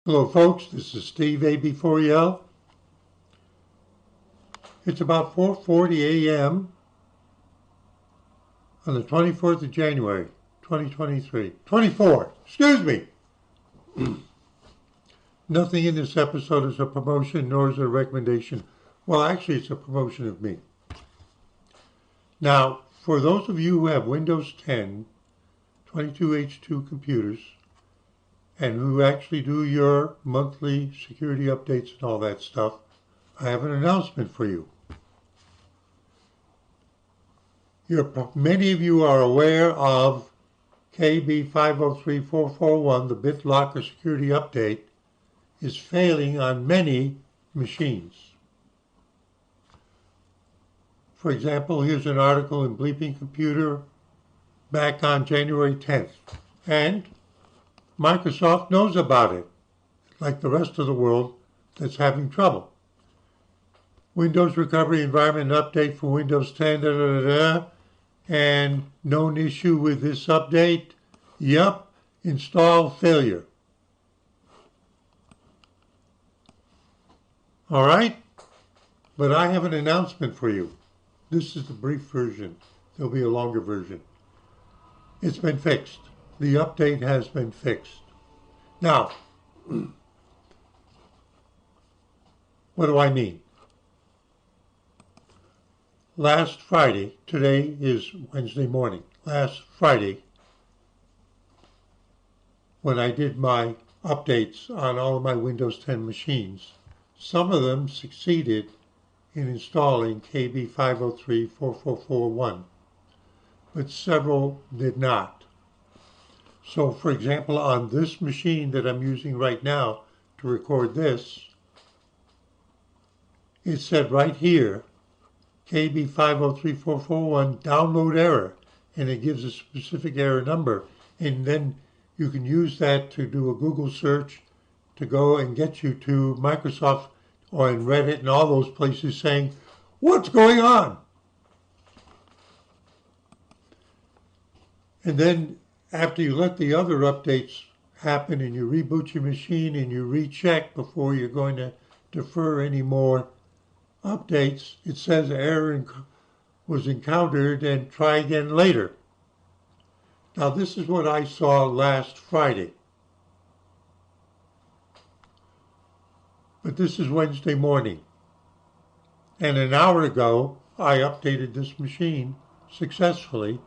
Hello folks, this is Steve AB4EL. It's about 4:40 a.m. on the 24th of January, 2023. 24, excuse me! Nothing in this episode is a promotion nor is it a recommendation. Well, actually it's a promotion of me. Now, for those of you who have Windows 10, 22H2 computers, and who actually do your monthly security updates and all that stuff, I have an announcement for you. Many of you are aware of KB5034441, the BitLocker security update, is failing on many machines. For example, here's an article in Bleeping Computer back on January 10th. And Microsoft knows about it, like the rest of the world that's having trouble. Windows Recovery Environment Update for Windows 10, and known issue with this update. Yup, install failure. All right, but I have an announcement for you. This is the brief version. There'll be a longer version. It's been fixed. The update has been fixed. Now, what do I mean? Last Friday, today is Wednesday morning, last Friday, when I did my updates on all of my Windows 10 machines, some of them succeeded in installing KB5034441, but several did not. So, for example, on this machine that I'm using right now to record this, it said right here, KB5034441 download error, and it gives a specific error number. And then you can use that to do a Google search to go and get you to Microsoft or in Reddit and all those places saying, what's going on? And then after you let the other updates happen and you reboot your machine and you recheck before you're going to defer any more updates, it says error was encountered and try again later. Now this is what I saw last Friday. But this is Wednesday morning. And an hour ago, I updated this machine successfully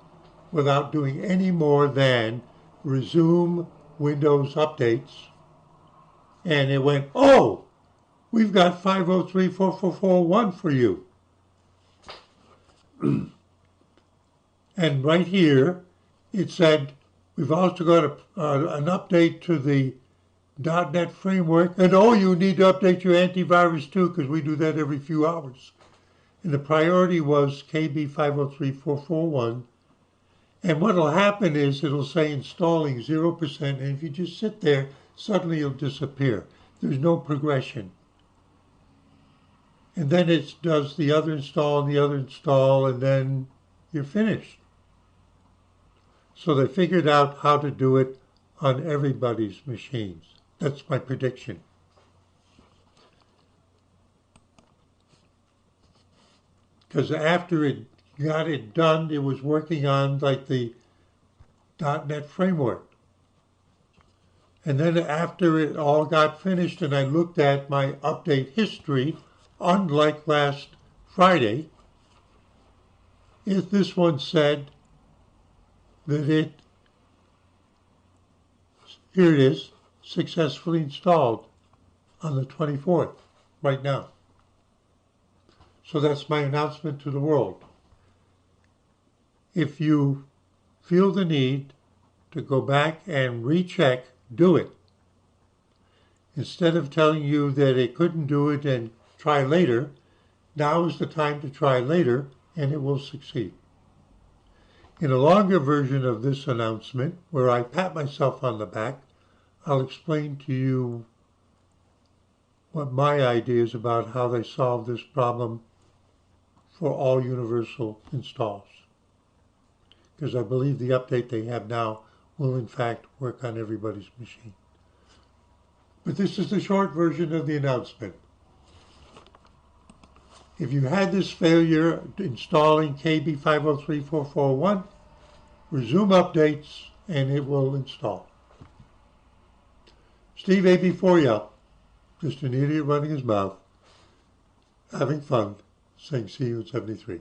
without doing any more than resume Windows updates. And it went, oh, we've got 5034441 for you. And right here, it said, we've also got an update to the .NET framework. And oh, you need to update your antivirus too, because we do that every few hours. And the priority was KB5034441. And what will happen is it'll say installing 0%, and if you just sit there, suddenly it'll disappear. There's no progression. And then it does the other install and the other install, and then you're finished. So they figured out how to do it on everybody's machines. That's my prediction. Because after it got it done, it was working on like the .NET framework. And then after it all got finished and I looked at my update history, unlike last Friday, this one said that here it is, successfully installed on the 24th, right now. So that's my announcement to the world. If you feel the need to go back and recheck, do it. Instead of telling you that it couldn't do it and try later, now is the time to try later and it will succeed. In a longer version of this announcement, where I pat myself on the back, I'll explain to you what my idea is about how they solve this problem for all universal installs. Because I believe the update they have now will in fact work on everybody's machine. But this is the short version of the announcement. If you had this failure installing KB5034441, resume updates and it will install. Steve AB4 just an idiot running his mouth, having fun, saying see you in 73.